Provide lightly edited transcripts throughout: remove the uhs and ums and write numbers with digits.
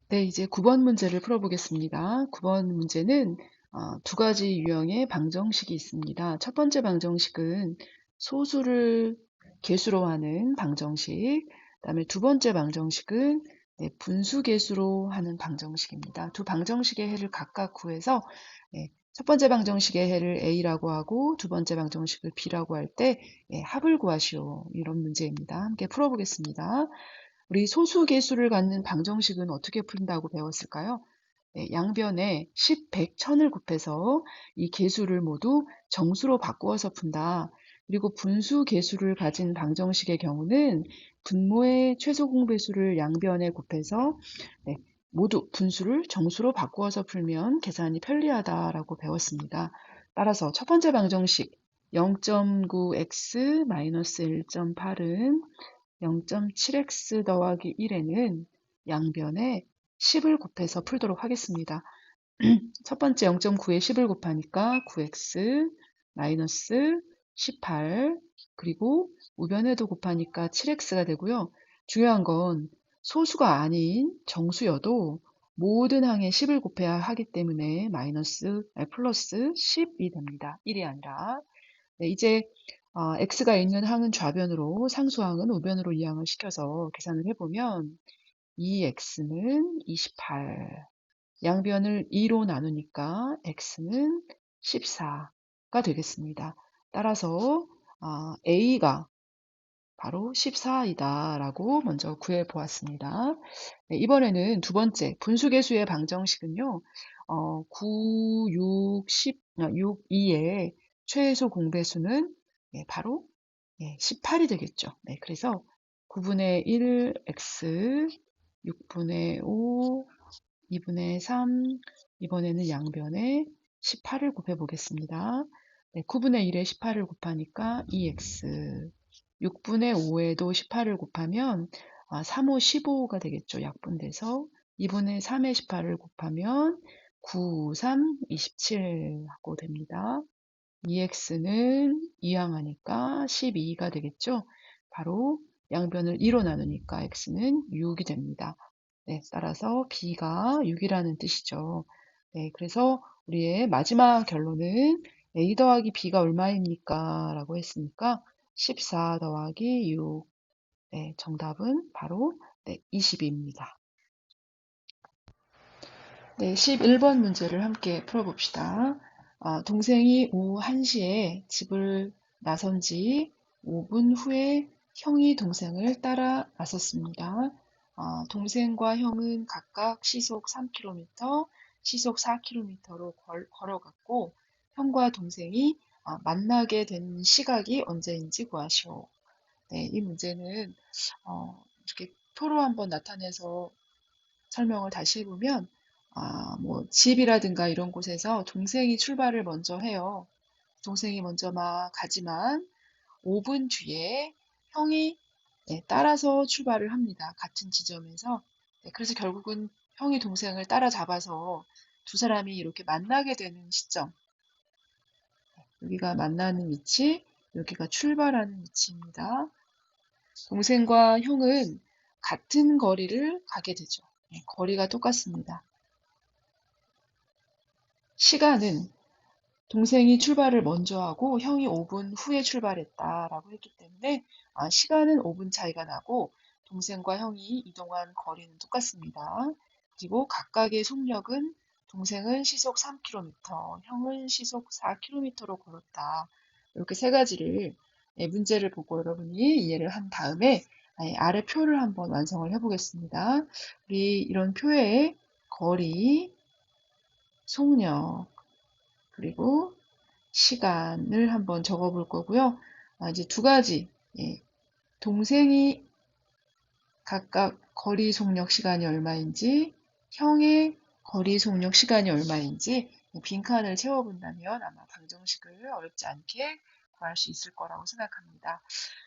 네, 이제 9번 문제를 풀어보겠습니다. 9번 문제는 두 가지 유형의 방정식이 있습니다. 첫 번째 방정식은 소수를 개수로 하는 방정식, 그다음에 두 번째 방정식은 분수 개수로 하는 방정식입니다. 두 방정식의 해를 각각 구해서 첫 번째 방정식의 해를 A라고 하고 두 번째 방정식을 B라고 할 때 합을 구하시오. 이런 문제입니다. 함께 풀어보겠습니다. 우리 소수계수를 갖는 방정식은 어떻게 푼다고 배웠을까요? 네, 양변에 10, 100, 1000을 곱해서 이 계수를 모두 정수로 바꾸어서 푼다. 그리고 분수 계수를 가진 방정식의 경우는 분모의 최소 공배수를 양변에 곱해서 모두 분수를 정수로 바꾸어서 풀면 계산이 편리하다라고 배웠습니다. 따라서 첫 번째 방정식 0.9x 1.8은 0.7x 더하기 1에는 양변에 10을 곱해서 풀도록 하겠습니다. 첫 번째 0.9에 10을 곱하니까 9x 마이너스 18 그리고 우변에도 곱하니까 7x가 되고요. 중요한 건 소수가 아닌 정수여도 모든 항에 10을 곱해야 하기 때문에 플러스 10이 됩니다. 1이 아니라. 네, 이제 x가 있는 항은 좌변으로, 상수항은 우변으로 이항을 시켜서 계산을 해보면 2x는 28, 양변을 2로 나누니까 x는 14가 되겠습니다. 따라서 a가 바로 14이다 라고 먼저 구해 보았습니다. 네, 이번에는 두 번째 분수계수의 방정식은요. 9, 6, 10, 6, 2의 최소 공배수는 바로 18이 되겠죠. 네, 그래서 9분의 1 x, 6분의 5, 2분의 3, 이번에는 양변에 18을 곱해 보겠습니다. 네, 9분의 1에 18을 곱하니까 2x, 6분의 5에도 18을 곱하면 3, 5, 15가 되겠죠. 약분돼서 2분의 3에 18을 곱하면 9, 3, 27 하고 됩니다. 2x는 2항하니까 12가 되겠죠. 바로 양변을 2로 나누니까 x는 6이 됩니다. 네, 따라서 b가 6이라는 뜻이죠. 네, 그래서 우리의 마지막 결론은 a 더하기 b가 얼마입니까? 라고 했으니까 14 더하기 6. 네, 정답은 바로 20입니다. 네, 11번 문제를 함께 풀어봅시다. 동생이 오후 1시에 집을 나선 지 5분 후에 형이 동생을 따라 나섰습니다. 동생과 형은 각각 시속 3km, 시속 4km로 걸어갔고, 형과 동생이 만나게 된 시각이 언제인지 구하시오. 네, 이 문제는 이렇게 표로 한번 나타내서 설명을 다시 해보면, 뭐, 집이라든가 이런 곳에서 동생이 출발을 먼저 해요. 동생이 먼저 막 가지만 5분 뒤에 형이 따라서 출발을 합니다. 같은 지점에서. 네, 그래서 결국은 형이 동생을 따라잡아서 두 사람이 이렇게 만나게 되는 시점. 여기가 만나는 위치, 여기가 출발하는 위치입니다. 동생과 형은 같은 거리를 가게 되죠. 네, 거리가 똑같습니다. 시간은 동생이 출발을 먼저 하고 형이 5분 후에 출발했다라고 했기 때문에 시간은 5분 차이가 나고 동생과 형이 이동한 거리는 똑같습니다. 그리고 각각의 속력은 동생은 시속 3km, 형은 시속 4km로 걸었다. 이렇게 세 가지를 문제를 보고 여러분이 이해를 한 다음에 아래 표를 한번 완성을 해보겠습니다. 우리 이런 표에 거리, 속력, 그리고 시간을 한번 적어 볼 거고요. 이제 두 가지, 동생이 각각 거리 속력 시간이 얼마인지, 형의 거리 속력 시간이 얼마인지 빈칸을 채워본다면 아마 방정식을 어렵지 않게 구할 수 있을 거라고 생각합니다.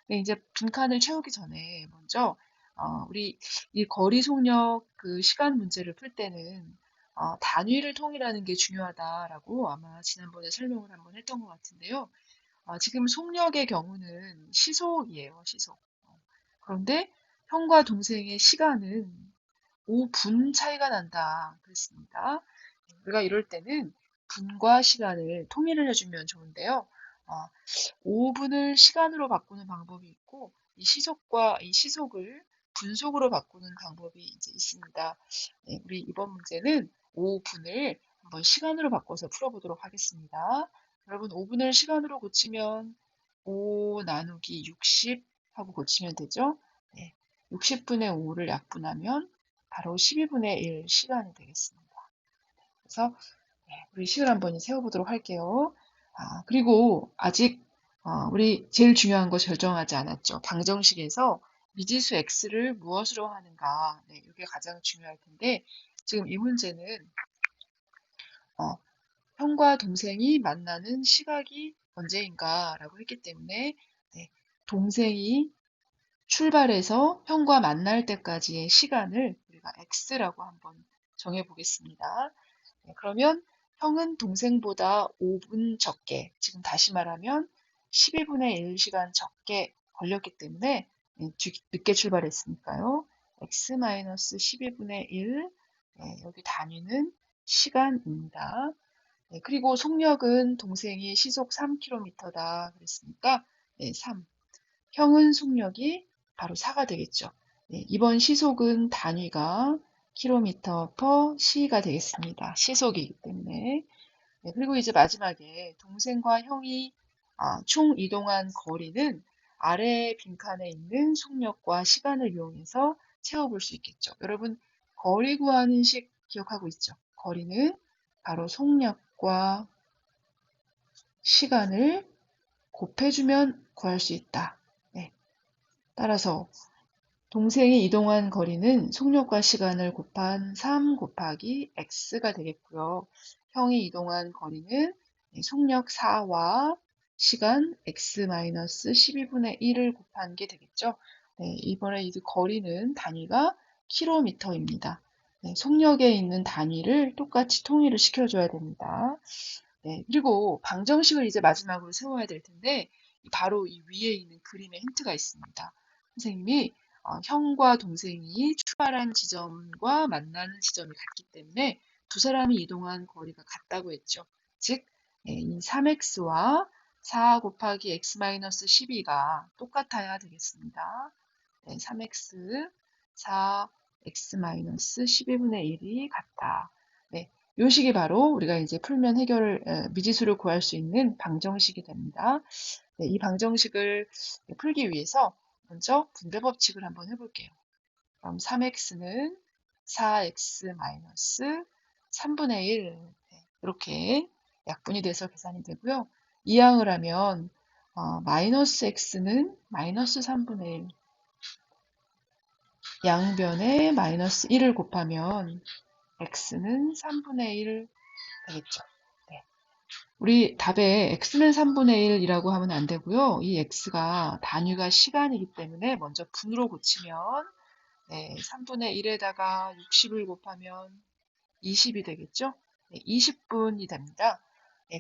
네, 이제 빈칸을 채우기 전에 먼저 우리 이 거리 속력 그 시간 문제를 풀 때는 단위를 통일하는 게 중요하다라고 아마 지난번에 설명을 한번 했던 것 같은데요. 지금 속력의 경우는 시속이에요, 시속. 그런데 형과 동생의 시간은 5분 차이가 난다. 그랬습니다. 우리가 이럴 때는 분과 시간을 통일을 해주면 좋은데요. 어, 5분을 시간으로 바꾸는 방법이 있고, 이 시속을 분속으로 바꾸는 방법이 이제 있습니다. 네, 우리 이번 문제는 5분을 한번 시간으로 바꿔서 풀어보도록 하겠습니다. 여러분, 5분을 시간으로 고치면 5 나누기 60 하고 고치면 되죠? 네, 60분의 5를 약분하면 바로 12분의 1 시간이 되겠습니다. 그래서 우리 식을 한번 세워보도록 할게요. 그리고 아직 우리 제일 중요한 거 결정하지 않았죠. 방정식에서 미지수 x를 무엇으로 하는가. 네, 이게 가장 중요할 텐데 지금 이 문제는 어, 형과 동생이 만나는 시각이 언제인가라고 했기 때문에 네, 동생이 출발해서 형과 만날 때까지의 시간을 우리가 x라고 한번 정해 보겠습니다. 네, 그러면 형은 동생보다 5분 적게, 지금 다시 말하면 12분의 1시간 적게 걸렸기 때문에 늦게 출발했으니까요. x-12분의 1, 여기 단위는 시간입니다. 네, 그리고 속력은 동생이 시속 3km다 그랬으니까 3. 형은 속력이 바로 4가 되겠죠. 네, 이번 시속은 단위가 킬로미터 per c가 되겠습니다. 시속이기 때문에. 네, 그리고 이제 마지막에 동생과 형이 총 이동한 거리는 아래 빈칸에 있는 속력과 시간을 이용해서 채워볼 수 있겠죠. 여러분, 거리 구하는 식 기억하고 있죠? 거리는 바로 속력과 시간을 곱해주면 구할 수 있다. 네, 따라서 동생이 이동한 거리는 속력과 시간을 곱한 3 곱하기 x가 되겠고요. 형이 이동한 거리는 속력 4와 시간 x-12분의 1을 곱한 게 되겠죠. 네, 이번에 이 거리는 단위가 킬로미터입니다. 네, 속력에 있는 단위를 똑같이 통일을 시켜줘야 됩니다. 네, 그리고 방정식을 이제 마지막으로 세워야 될 텐데 바로 이 위에 있는 그림에 힌트가 있습니다. 선생님이 형과 동생이 출발한 지점과 만나는 지점이 같기 때문에 두 사람이 이동한 거리가 같다고 했죠. 즉, 이 3x와 4 곱하기 x-12가 똑같아야 되겠습니다. 네, 3x, 4x-12분의 1이 같다. 네, 이 식이 바로 우리가 이제 풀면 미지수를 구할 수 있는 방정식이 됩니다. 네, 이 방정식을 풀기 위해서 먼저 분배 법칙을 한번 해볼게요. 그럼 3x는 4x-3분의 1 이렇게 약분이 돼서 계산이 되고요. 이항을 하면 마이너스 x는 마이너스 3분의 1 양변에 마이너스 1을 곱하면 x는 3분의 1 되겠죠. 네. 우리 답에 x는 3분의 1이라고 하면 안 되고요. 이 x가 단위가 시간이기 때문에 먼저 분으로 고치면 3분의 1에다가 60을 곱하면 20이 되겠죠. 20분이 됩니다.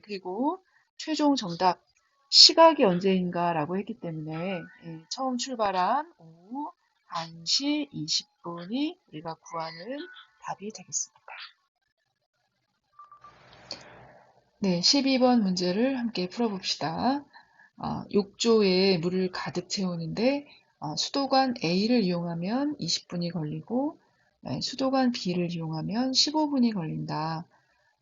그리고 최종 정답 시각이 언제인가 라고 했기 때문에 처음 출발한 오후 1시 20분이 우리가 구하는 답이 되겠습니다. 네, 12번 문제를 함께 풀어봅시다. 욕조에 물을 가득 채우는데 수도관 A를 이용하면 20분이 걸리고 수도관 B를 이용하면 15분이 걸린다.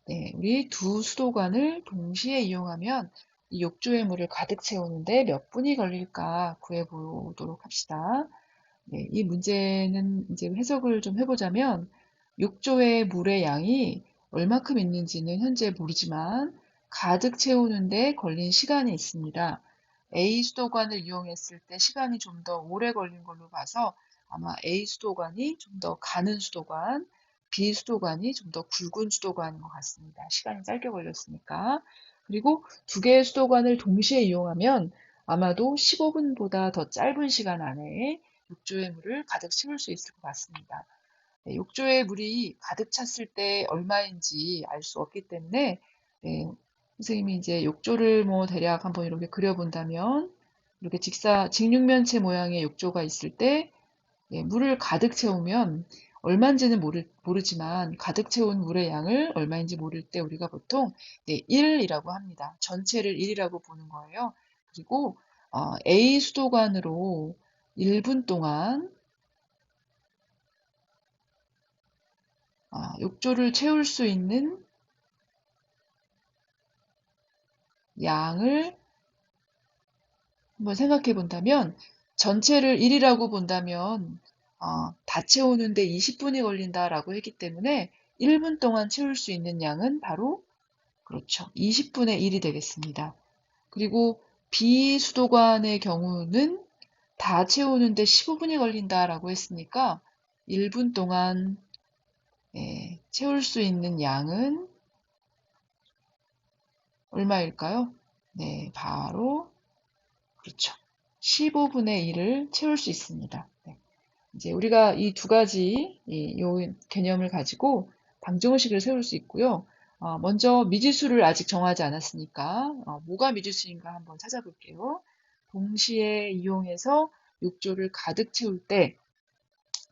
네, 우리 두 수도관을 동시에 이용하면 이 욕조의 물을 가득 채우는데 몇 분이 걸릴까 구해보도록 합시다. 네, 이 문제는 이제 해석을 좀 해보자면 욕조의 물의 양이 얼마큼 있는지는 현재 모르지만 가득 채우는데 걸린 시간이 있습니다. A 수도관을 이용했을 때 시간이 좀 더 오래 걸린 걸로 봐서 아마 A 수도관이 좀 더 가는 수도관, B 수도관이 좀 더 굵은 수도관인 것 같습니다. 시간이 짧게 걸렸으니까. 그리고 두 개의 수도관을 동시에 이용하면 아마도 15분보다 더 짧은 시간 안에 욕조의 물을 가득 채울 수 있을 것 같습니다. 네, 욕조의 물이 가득 찼을 때 얼마인지 알 수 없기 때문에 선생님이 이제 욕조를 뭐 대략 한번 이렇게 그려본다면 이렇게 직육면체 모양의 욕조가 있을 때 물을 가득 채우면 얼마인지는 모르지만 가득 채운 물의 양을 얼마인지 모를 때 우리가 보통 1이라고 합니다. 전체를 1이라고 보는 거예요. 그리고 A 수도관으로 1분 동안 욕조를 채울 수 있는 양을 한번 생각해 본다면 전체를 1이라고 본다면 다 채우는데 20분이 걸린다라고 했기 때문에 1분 동안 채울 수 있는 양은 바로 그렇죠. 20분의 1이 되겠습니다. 그리고 비수도관의 경우는 다 채우는데 15분이 걸린다라고 했으니까 1분 동안 채울 수 있는 양은 얼마일까요? 네, 바로 그렇죠. 15분의 1을 채울 수 있습니다. 네. 이제 우리가 이 두 가지 요 개념을 가지고 방정식을 세울 수 있고요. 먼저 미지수를 아직 정하지 않았으니까 뭐가 미지수인가 한번 찾아볼게요. 동시에 이용해서 욕조를 가득 채울 때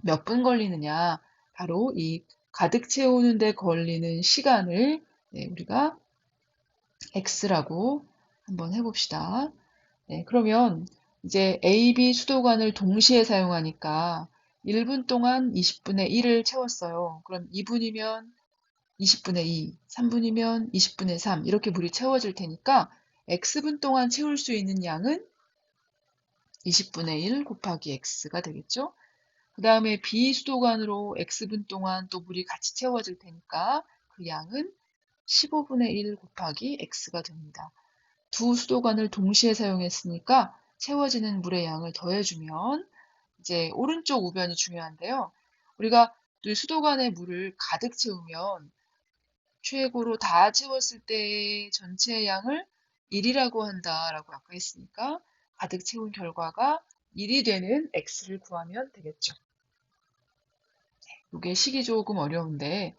몇 분 걸리느냐. 바로 이 가득 채우는데 걸리는 시간을 우리가 x라고 한번 해봅시다. 네, 그러면 이제 A, B 수도관을 동시에 사용하니까 1분 동안 20분의 1을 채웠어요. 그럼 2분이면 20분의 2, 3분이면 20분의 3 이렇게 물이 채워질 테니까 x분 동안 채울 수 있는 양은 20분의 1 곱하기 x가 되겠죠. 그 다음에 B 수도관으로 x분 동안 또 물이 같이 채워질 테니까 그 양은 15분의 1 곱하기 x가 됩니다. 두 수도관을 동시에 사용했으니까 채워지는 물의 양을 더해주면 이제 오른쪽 우변이 중요한데요. 우리가 이 수도관의 물을 가득 채우면 최고로 다 채웠을 때의 전체 양을 1이라고 한다라고 아까 했으니까 가득 채운 결과가 1이 되는 x를 구하면 되겠죠. 이게 식이 조금 어려운데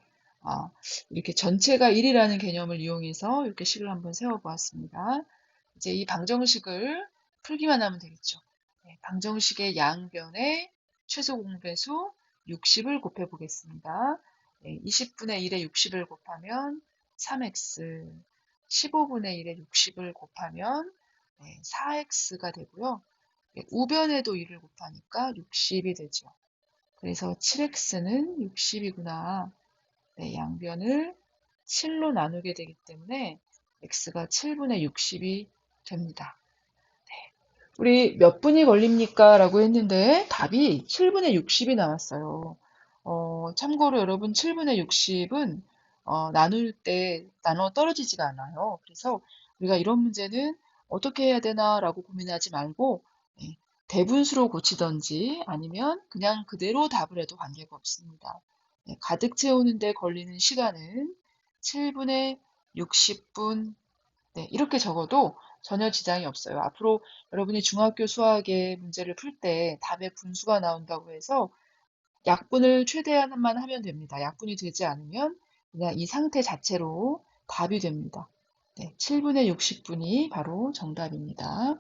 이렇게 전체가 1이라는 개념을 이용해서 이렇게 식을 한번 세워보았습니다. 이제 이 방정식을 풀기만 하면 되겠죠. 방정식의 양변에 최소 공배수 60을 곱해 보겠습니다. 20분의 1에 60을 곱하면 3x, 15분의 1에 60을 곱하면 4x가 되고요. 우변에도 1을 곱하니까 60이 되죠. 그래서 7x는 60이구나. 양변을 7로 나누게 되기 때문에 x가 7분의 60이 됩니다. 우리 몇 분이 걸립니까? 라고 했는데 답이 7분의 60이 나왔어요. 참고로 여러분 7분의 60은 나눌 때 나눠 떨어지지가 않아요. 그래서 우리가 이런 문제는 어떻게 해야 되나 라고 고민하지 말고 대분수로 고치던지 아니면 그냥 그대로 답을 해도 관계가 없습니다. 가득 채우는데 걸리는 시간은 7분의 60분 이렇게 적어도 전혀 지장이 없어요. 앞으로 여러분이 중학교 수학의 문제를 풀 때 답에 분수가 나온다고 해서 약분을 최대한만 하면 됩니다. 약분이 되지 않으면 그냥 이 상태 자체로 답이 됩니다. 7분의 60분이 바로 정답입니다.